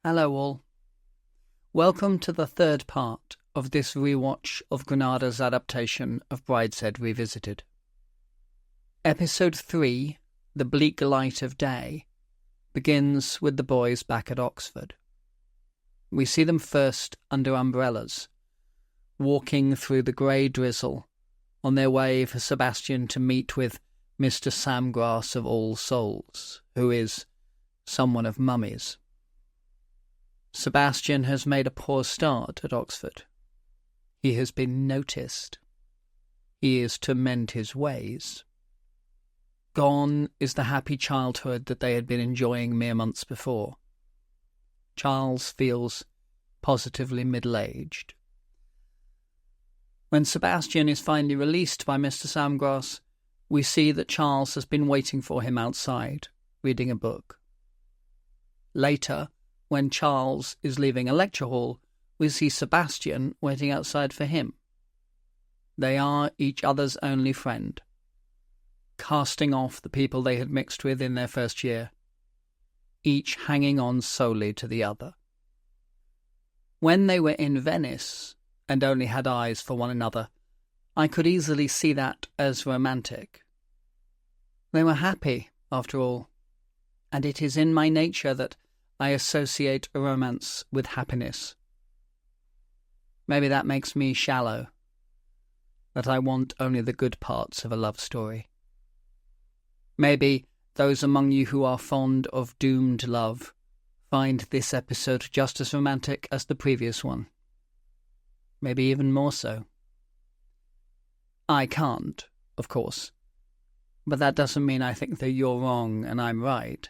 Hello all. Welcome to the third part of this rewatch of Granada's adaptation of Brideshead Revisited. Episode 3, The Bleak Light of Day, begins with the boys back at Oxford. We see them first under umbrellas, walking through the grey drizzle on their way for Sebastian to meet with Mr. Samgrass of All Souls, who is someone of Mummy's. Sebastian has made a poor start at Oxford. He has been noticed. He is to mend his ways. Gone is the happy childhood that they had been enjoying mere months before. Charles feels positively middle-aged. When Sebastian is finally released by Mr. Samgrass, we see that Charles has been waiting for him outside, reading a book. Later, when Charles is leaving a lecture hall, we see Sebastian waiting outside for him. They are each other's only friend, casting off the people they had mixed with in their first year, each hanging on solely to the other. When they were in Venice and only had eyes for one another, I could easily see that as romantic. They were happy, after all, and it is in my nature that I associate a romance with happiness. Maybe that makes me shallow, that I want only the good parts of a love story. Maybe those among you who are fond of doomed love find this episode just as romantic as the previous one. Maybe even more so. I can't, of course, but that doesn't mean I think that you're wrong and I'm right.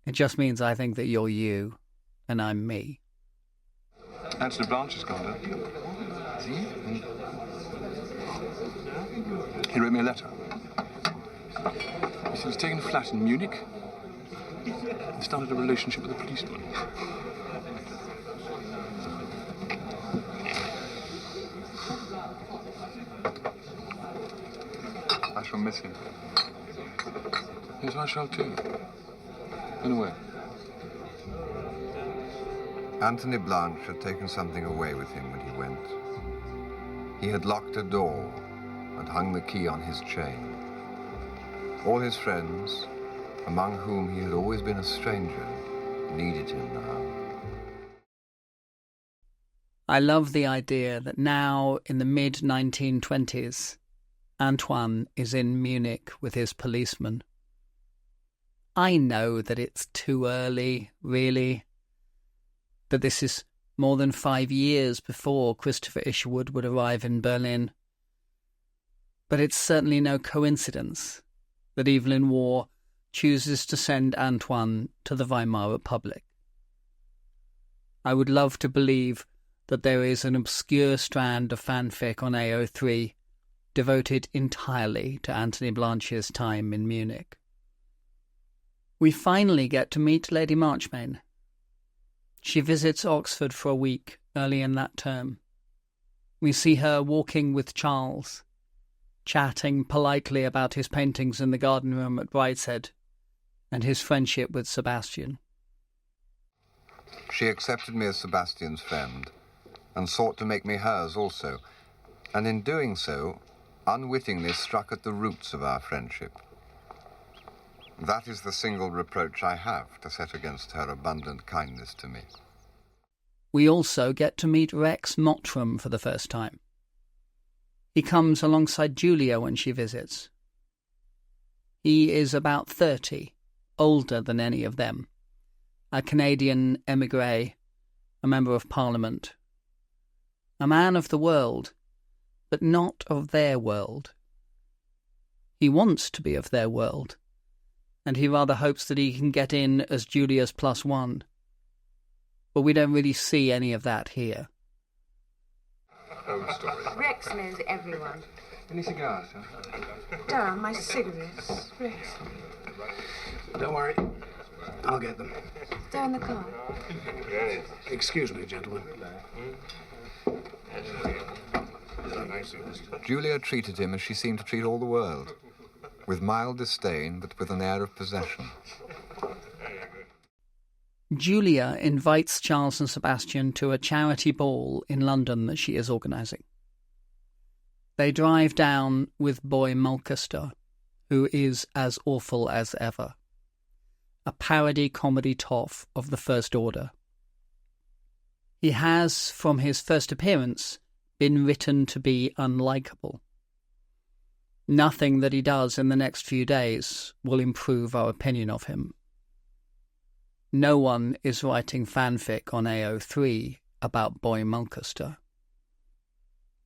It just means I think that you're you, and I'm me. Anthony Blanche has gone down. Has he? He wrote me a letter. He was taking a flat in Munich. He started a relationship with a policeman. I shall miss him. Yes, I shall too. In a way. Anthony Blanche had taken something away with him when he went. He had locked a door and hung the key on his chain. All his friends, among whom he had always been a stranger, needed him now. I love the idea that now, in the mid-1920s, Antoine is in Munich with his policeman. I know that it's too early, really, that this is more than 5 years before Christopher Isherwood would arrive in Berlin. But it's certainly no coincidence that Evelyn Waugh chooses to send Antoine to the Weimar Republic. I would love to believe that there is an obscure strand of fanfic on AO3 devoted entirely to Anthony Blanche's time in Munich. We finally get to meet Lady Marchmain. She visits Oxford for a week early in that term. We see her walking with Charles, chatting politely about his paintings in the garden room at Brideshead and his friendship with Sebastian. She accepted me as Sebastian's friend and sought to make me hers also, and in doing so, unwittingly struck at the roots of our friendship. That is the single reproach I have to set against her abundant kindness to me. We also get to meet Rex Mottram for the first time. He comes alongside Julia when she visits. He is about 30, older than any of them, a Canadian émigré, a member of Parliament, a man of the world, but not of their world. He wants to be of their world, and he rather hopes that he can get in as Julia's +1. But we don't really see any of that here. Rex knows everyone. Any cigars, huh? Darren, my cigarettes. Rex. Don't worry. I'll get them. They're in the car. Excuse me, gentlemen. Julia treated him as she seemed to treat all the world, with mild disdain, but with an air of possession. Julia invites Charles and Sebastian to a charity ball in London that she is organising. They drive down with Boy Mulcaster, who is as awful as ever. A parody comedy toff of the first order. He has, from his first appearance, been written to be unlikable. Nothing that he does in the next few days will improve our opinion of him. No one is writing fanfic on AO3 about Boy Mulcaster.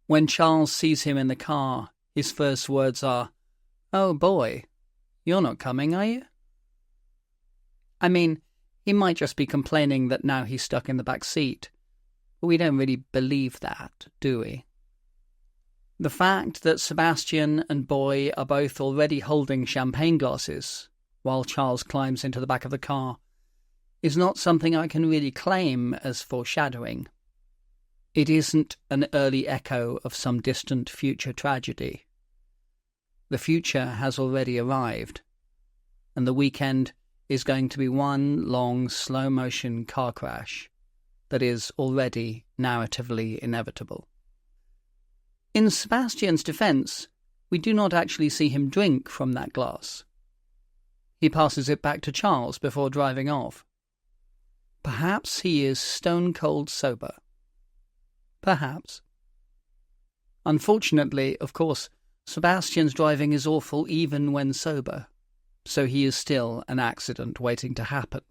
When Charles sees him in the car, his first words are, "Oh boy, you're not coming, are you?" I mean, he might just be complaining that now he's stuck in the back seat, but we don't really believe that, do we? The fact that Sebastian and Boy are both already holding champagne glasses while Charles climbs into the back of the car is not something I can really claim as foreshadowing. It isn't an early echo of some distant future tragedy. The future has already arrived, and the weekend is going to be one long slow-motion car crash that is already narratively inevitable. In Sebastian's defence, we do not actually see him drink from that glass. He passes it back to Charles before driving off. Perhaps he is stone-cold sober. Perhaps. Unfortunately, of course, Sebastian's driving is awful even when sober, so he is still an accident waiting to happen,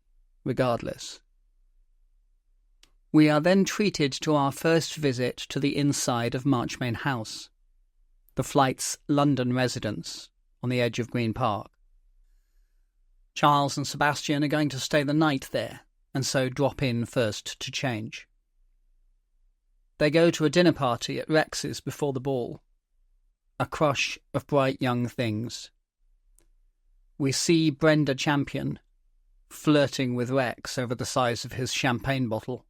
regardless. We are then treated to our first visit to the inside of Marchmain House, the flight's London residence on the edge of Green Park. Charles and Sebastian are going to stay the night there, and so drop in first to change. They go to a dinner party at Rex's before the ball. A crush of bright young things. We see Brenda Champion flirting with Rex over the size of his champagne bottle.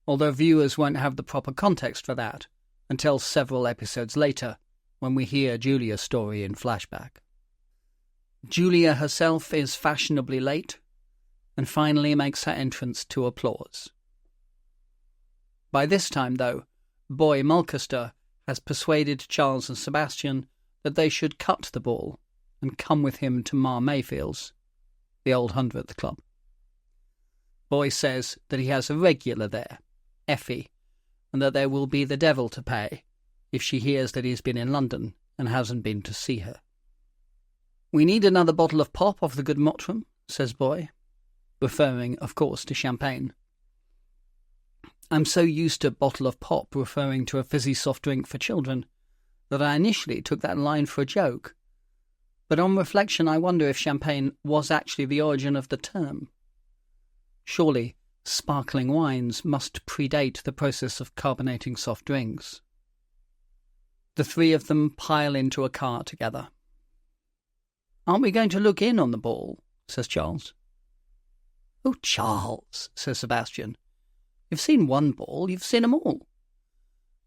Although viewers won't have the proper context for that until several episodes later, when we hear Julia's story in flashback. Julia herself is fashionably late, and finally makes her entrance to applause. By this time, though, Boy Mulcaster has persuaded Charles and Sebastian that they should cut the ball and come with him to Ma Mayfield's, the old 100th Club. Boy says that he has a regular there, Effie, and that there will be the devil to pay if she hears that he's been in London and hasn't been to see her. "We need another bottle of pop of the good Mottram," says Boy, referring, of course, to champagne. I'm so used to bottle of pop referring to a fizzy soft drink for children that I initially took that line for a joke. But on reflection, I wonder if champagne was actually the origin of the term. Surely, sparkling wines must predate the process of carbonating soft drinks. The three of them pile into a car together. "Aren't we going to look in on the ball?" says Charles. "Oh, Charles," says Sebastian. "You've seen one ball, you've seen 'em all.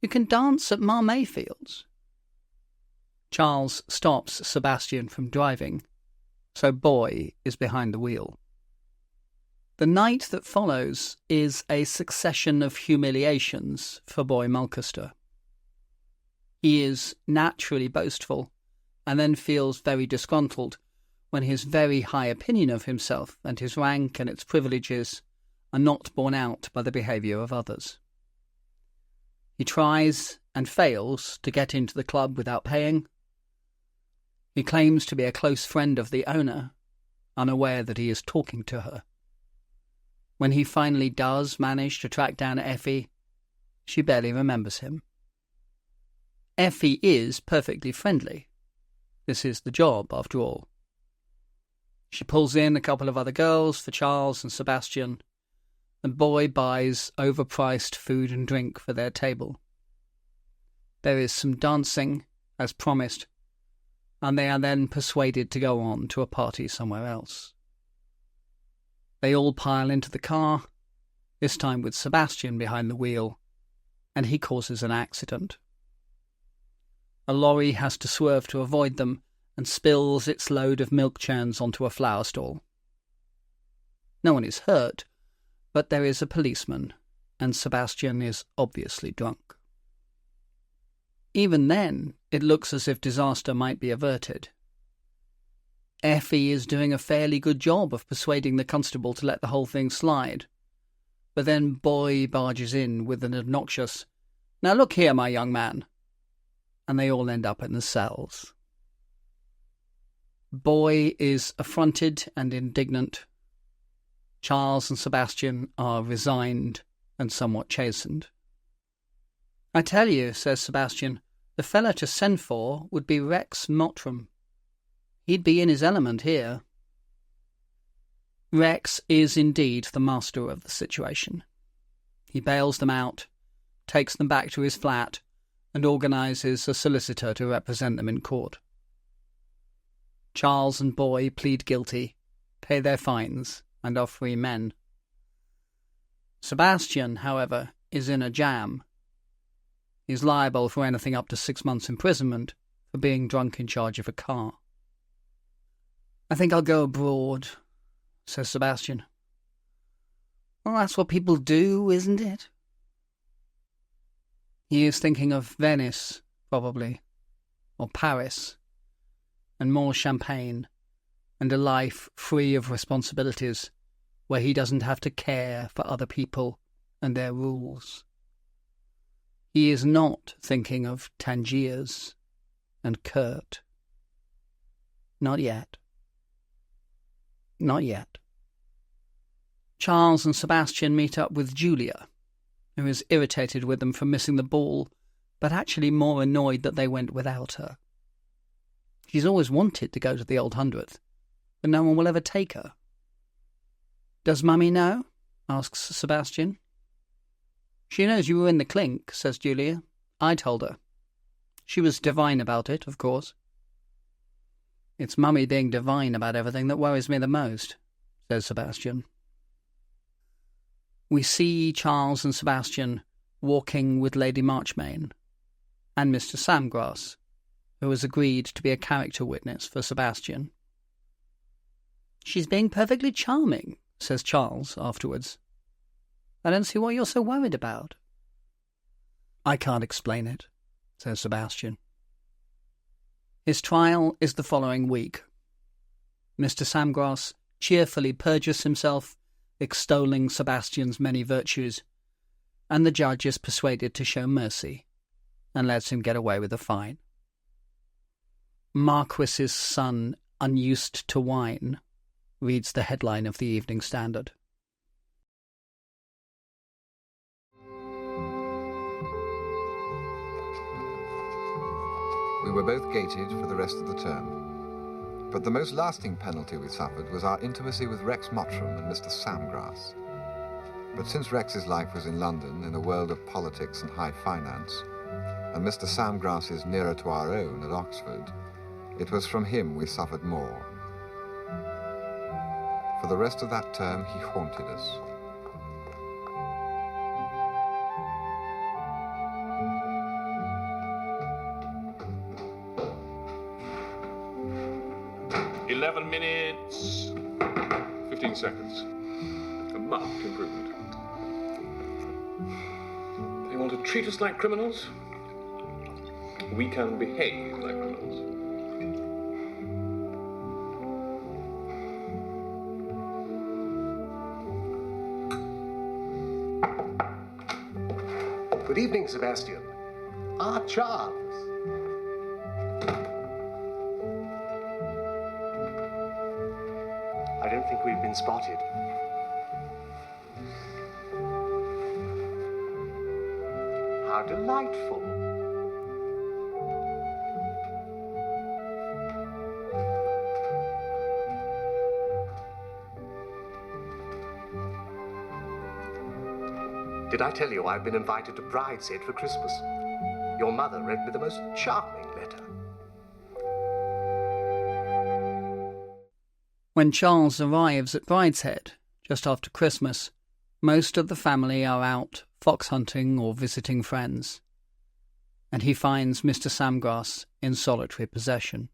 You can dance at Ma Mayfield's." Charles stops Sebastian from driving, so Boy is behind the wheel. The night that follows is a succession of humiliations for Boy Mulcaster. He is naturally boastful, and then feels very disgruntled when his very high opinion of himself and his rank and its privileges are not borne out by the behaviour of others. He tries and fails to get into the club without paying. He claims to be a close friend of the owner, unaware that he is talking to her. When he finally does manage to track down Effie, she barely remembers him. Effie is perfectly friendly. This is the job, after all. She pulls in a couple of other girls for Charles and Sebastian, and Boy buys overpriced food and drink for their table. There is some dancing, as promised, and they are then persuaded to go on to a party somewhere else. They all pile into the car, this time with Sebastian behind the wheel, and he causes an accident. A lorry has to swerve to avoid them and spills its load of milk churns onto a flower stall. No one is hurt, but there is a policeman, and Sebastian is obviously drunk. Even then, it looks as if disaster might be averted. Effie is doing a fairly good job of persuading the constable to let the whole thing slide. But then Boy barges in with an obnoxious, "Now look here, my young man," and they all end up in the cells. Boy is affronted and indignant. Charles and Sebastian are resigned and somewhat chastened. "I tell you," says Sebastian, "the fella to send for would be Rex Mottram. He'd be in his element here." Rex is indeed the master of the situation. He bails them out, takes them back to his flat, and organises a solicitor to represent them in court. Charles and Boy plead guilty, pay their fines, and are free men. Sebastian, however, is in a jam. He's liable for anything up to 6 months' imprisonment for being drunk in charge of a car. "I think I'll go abroad," says Sebastian. "Well, that's what people do, isn't it?" He is thinking of Venice, probably, or Paris, and more champagne, and a life free of responsibilities, where he doesn't have to care for other people and their rules. He is not thinking of Tangiers and Kurt. Not yet. Not yet. Charles and Sebastian meet up with Julia, who is irritated with them for missing the ball, but actually more annoyed that they went without her. She's always wanted to go to the Old Hundredth, but no one will ever take her. "Does Mummy know?" asks Sebastian. "She knows you were in the clink," says Julia. "I told her. She was divine about it, of course." "It's Mummy being divine about everything that worries me the most," says Sebastian. We see Charles and Sebastian walking with Lady Marchmain and Mr. Samgrass, who has agreed to be a character witness for Sebastian. "She's being perfectly charming," says Charles afterwards. "I don't see what you're so worried about." "I can't explain it," says Sebastian. His trial is the following week. Mr. Samgrass cheerfully perjures himself, extolling Sebastian's many virtues, and the judge is persuaded to show mercy and lets him get away with a fine. "Marquis's son unused to wine," reads the headline of the Evening Standard. We were both gated for the rest of the term. But the most lasting penalty we suffered was our intimacy with Rex Mottram and Mr. Samgrass. But since Rex's life was in London, in a world of politics and high finance, and Mr. Samgrass is nearer to our own at Oxford, it was from him we suffered more. For the rest of that term, he haunted us. Minutes, 15 seconds. A marked improvement. They want to treat us like criminals? We can behave like criminals. Good evening, Sebastian. Ah, Charles. I don't think we've been spotted. How delightful. Did I tell you I've been invited to Brideshead for Christmas? Your mother read me the most charming letter. When Charles arrives at Brideshead, just after Christmas, most of the family are out fox hunting or visiting friends, and he finds Mr. Samgrass in solitary possession.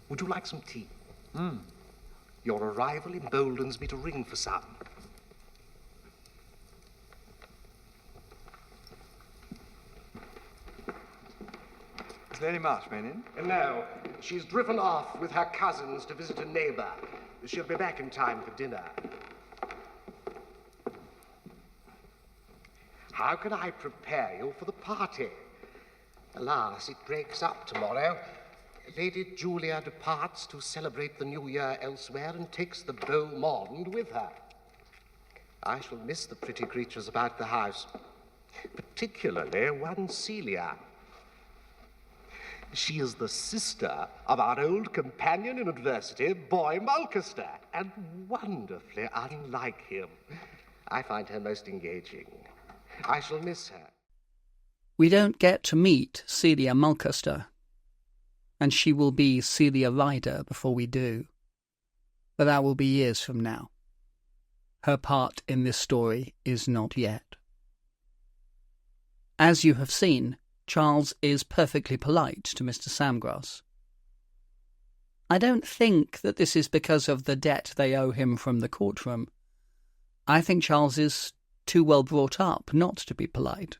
Would you like some tea? Your arrival emboldens me to ring for some. Is Lady Marchmain in? No, she's driven off with her cousins to visit a neighbour. She'll be back in time for dinner. How can I prepare you for the party? Alas, it breaks up tomorrow. Lady Julia departs to celebrate the New Year elsewhere and takes the beau monde with her. I shall miss the pretty creatures about the house, particularly one Celia. She is the sister of our old companion in adversity, Boy Mulcaster, and wonderfully unlike him. I find her most engaging. I shall miss her. We don't get to meet Celia Mulcaster, and she will be Celia Ryder before we do. But that will be years from now. Her part in this story is not yet. As you have seen, Charles is perfectly polite to Mr. Samgrass. I don't think that this is because of the debt they owe him from the courtroom. I think Charles is too well brought up not to be polite.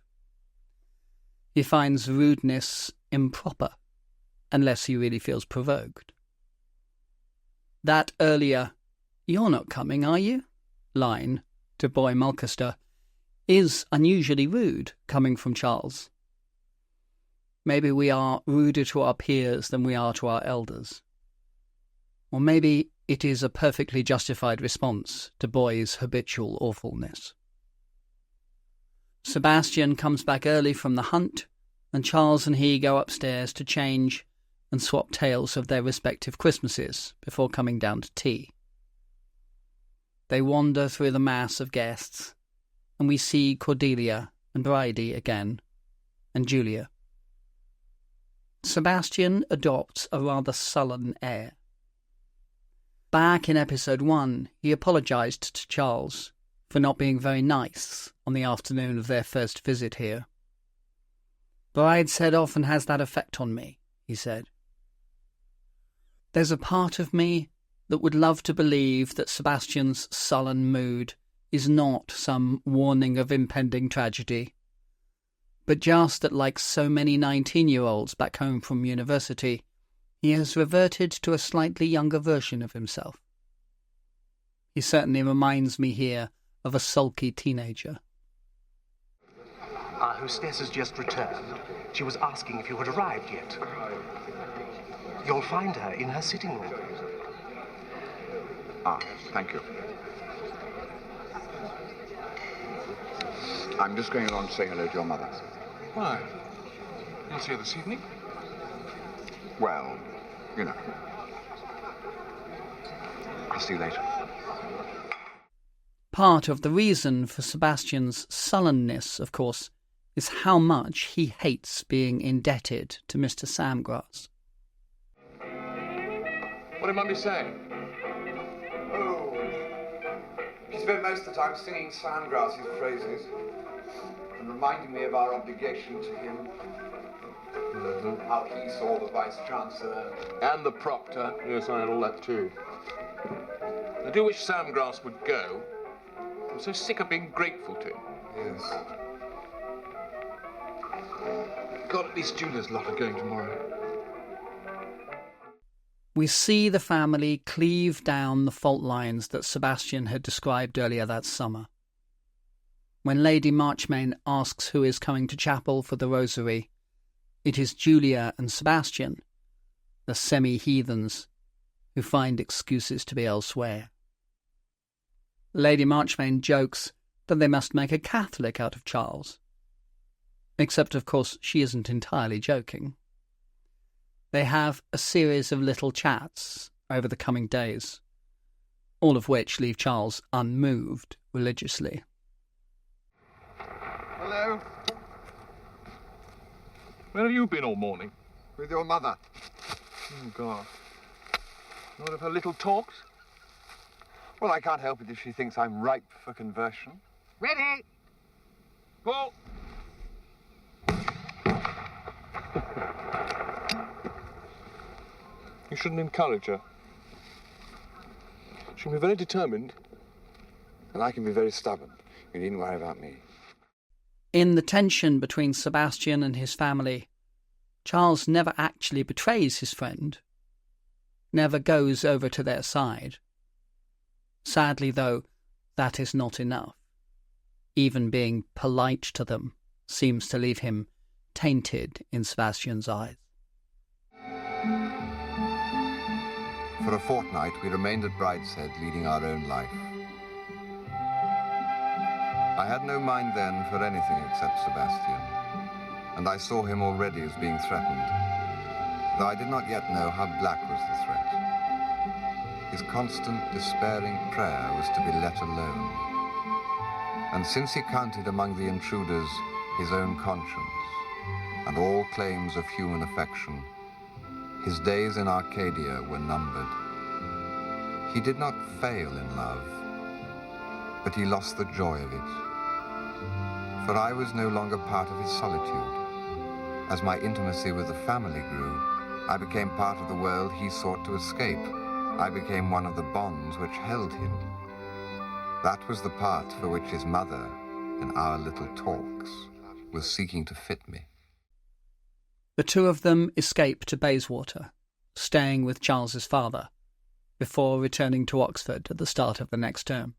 He finds rudeness improper, unless he really feels provoked. That earlier, "You're not coming, are you?" line to Boy Mulcaster is unusually rude coming from Charles. Maybe we are ruder to our peers than we are to our elders. Or maybe it is a perfectly justified response to Boy's habitual awfulness. Sebastian comes back early from the hunt, and Charles and he go upstairs to change and swap tales of their respective Christmases before coming down to tea. They wander through the mass of guests, and we see Cordelia and Bridie again, and Julia. Sebastian adopts a rather sullen air. Back in episode 1, he apologised to Charles for not being very nice on the afternoon of their first visit here. "Brideshead often has that effect on me," he said. There's a part of me that would love to believe that Sebastian's sullen mood is not some warning of impending tragedy, but just that, like so many 19-year-olds back home from university, he has reverted to a slightly younger version of himself. He certainly reminds me here of a sulky teenager. Our hostess has just returned. She was asking if you had arrived yet. You'll find her in her sitting room. Thank you. I'm just going along to say hello to your mother. Why? You'll see her this evening? Well, you know. I'll see you later. Part of the reason for Sebastian's sullenness, of course, is how much he hates being indebted to Mr. Samgrass. What did Mummy say? Oh, she spent most of the time singing Samgrass's phrases and reminding me of our obligation to him. How he saw the Vice-Chancellor. And the Proctor. Yes, I had all that too. I do wish Samgrass would go. I'm so sick of being grateful to him. Yes. God, at least Julia's lot are going tomorrow. We see the family cleave down the fault lines that Sebastian had described earlier that summer. When Lady Marchmain asks who is coming to chapel for the rosary, it is Julia and Sebastian, the semi-heathens, who find excuses to be elsewhere. Lady Marchmain jokes that they must make a Catholic out of Charles. Except, of course, she isn't entirely joking. They have a series of little chats over the coming days, all of which leave Charles unmoved religiously. Hello, Where have you been all morning? with your mother. Oh, God. One of her little talks? Well, I can't help it if she thinks I'm ripe for conversion. Ready? Paul! You shouldn't encourage her. She can be very determined. And I can be very stubborn. You needn't worry about me. In the tension between Sebastian and his family, Charles never actually betrays his friend, never goes over to their side. Sadly, though, that is not enough. Even being polite to them seems to leave him tainted in Sebastian's eyes. For a fortnight, we remained at Brideshead, leading our own life. I had no mind then for anything except Sebastian, and I saw him already as being threatened, though I did not yet know how black was the threat. His constant, despairing prayer was to be let alone. And since he counted among the intruders his own conscience and all claims of human affection, his days in Arcadia were numbered. He did not fail in love, but he lost the joy of it. For I was no longer part of his solitude. As my intimacy with the family grew, I became part of the world he sought to escape. I became one of the bonds which held him. That was the part for which his mother, in our little talks, was seeking to fit me. The two of them escape to Bayswater, staying with Charles's father, before returning to Oxford at the start of the next term.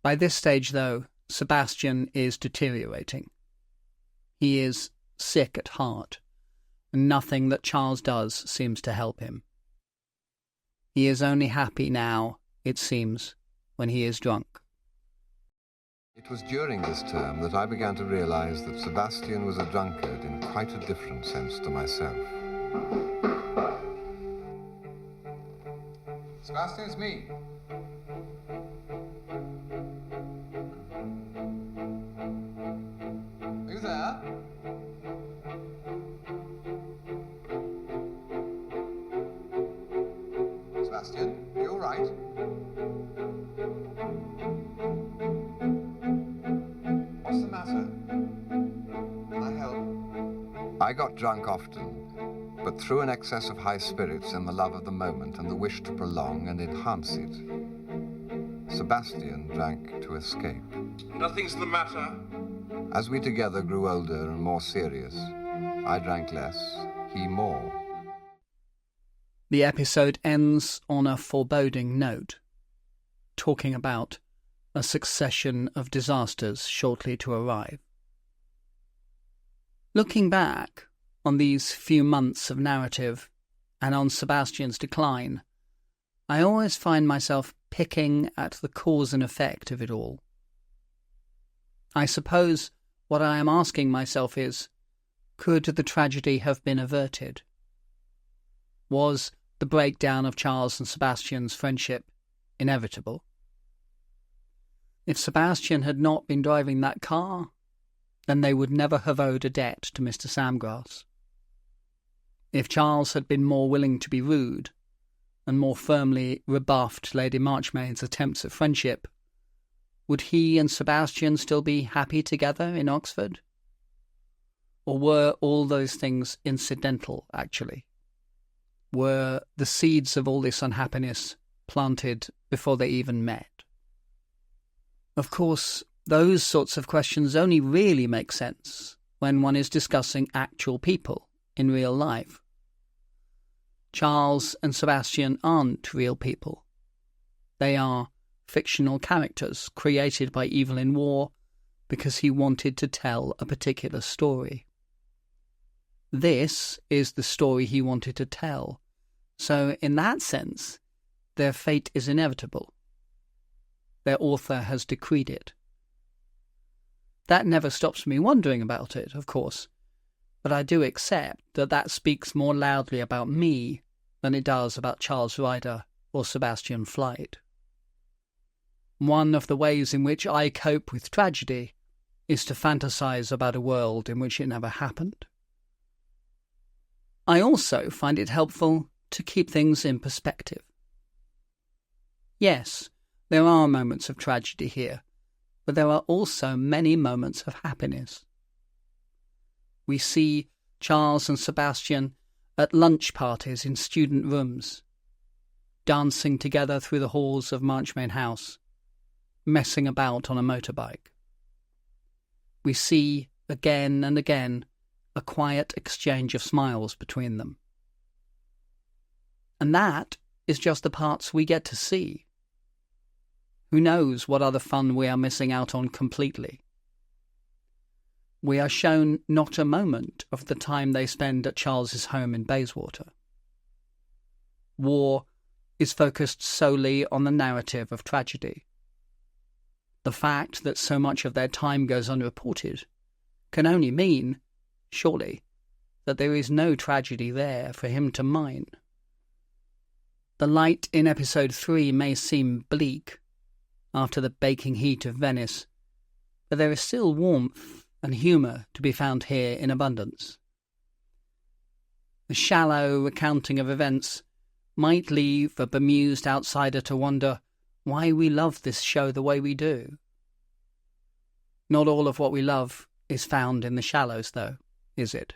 By this stage, though, Sebastian is deteriorating. He is sick at heart, and nothing that Charles does seems to help him. He is only happy now, it seems, when he is drunk. It was during this term that I began to realize that Sebastian was a drunkard in quite a different sense to myself. Sebastian, it's me. Are you there? Sebastian, are you all right? What's the matter? Can I help? I got drunk often, but through an excess of high spirits and the love of the moment and the wish to prolong and enhance it. Sebastian drank to escape. Nothing's the matter. As we together grew older and more serious, I drank less, he more. The episode ends on a foreboding note, talking about a succession of disasters shortly to arrive. Looking back on these few months of narrative and on Sebastian's decline, I always find myself picking at the cause and effect of it all. I suppose what I am asking myself is, could the tragedy have been averted? Was the breakdown of Charles and Sebastian's friendship inevitable? If Sebastian had not been driving that car, then they would never have owed a debt to Mr. Samgrass. If Charles had been more willing to be rude and more firmly rebuffed Lady Marchmaid's attempts at friendship, would he and Sebastian still be happy together in Oxford? Or were all those things incidental, actually? Were the seeds of all this unhappiness planted before they even met? Of course, those sorts of questions only really make sense when one is discussing actual people in real life. Charles and Sebastian aren't real people. They are fictional characters created by Evelyn Waugh because he wanted to tell a particular story. This is the story he wanted to tell, so in that sense, their fate is inevitable. Their author has decreed it. That never stops me wondering about it, of course, but I do accept that that speaks more loudly about me than it does about Charles Ryder or Sebastian Flyte. One of the ways in which I cope with tragedy is to fantasize about a world in which it never happened. I also find it helpful to keep things in perspective. Yes, there are moments of tragedy here, but there are also many moments of happiness. We see Charles and Sebastian at lunch parties in student rooms. dancing together through the halls of Marchmain House, messing about on a motorbike. We see, again and again, a quiet exchange of smiles between them. And that is just the parts we get to see. Who knows what other fun we are missing out on completely? We are shown not a moment of the time they spend at Charles's home in Bayswater. War is focused solely on the narrative of tragedy. The fact that so much of their time goes unreported can only mean, surely, that there is no tragedy there for him to mine. The light in episode 3 may seem bleak after the baking heat of Venice, but there is still warmth and humour to be found here in abundance. The shallow recounting of events might leave a bemused outsider to wonder why we love this show the way we do. Not all of what we love is found in the shallows, though, is it?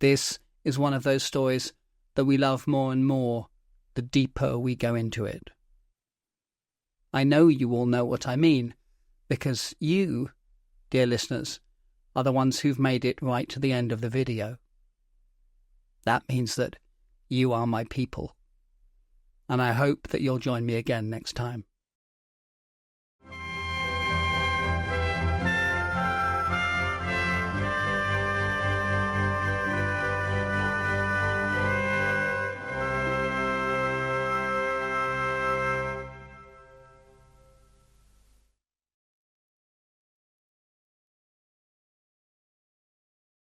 This is one of those stories that we love more and more the deeper we go into it. I know you all know what I mean, because you, dear listeners, are the ones who've made it right to the end of the video. That means that you are my people, and I hope that you'll join me again next time.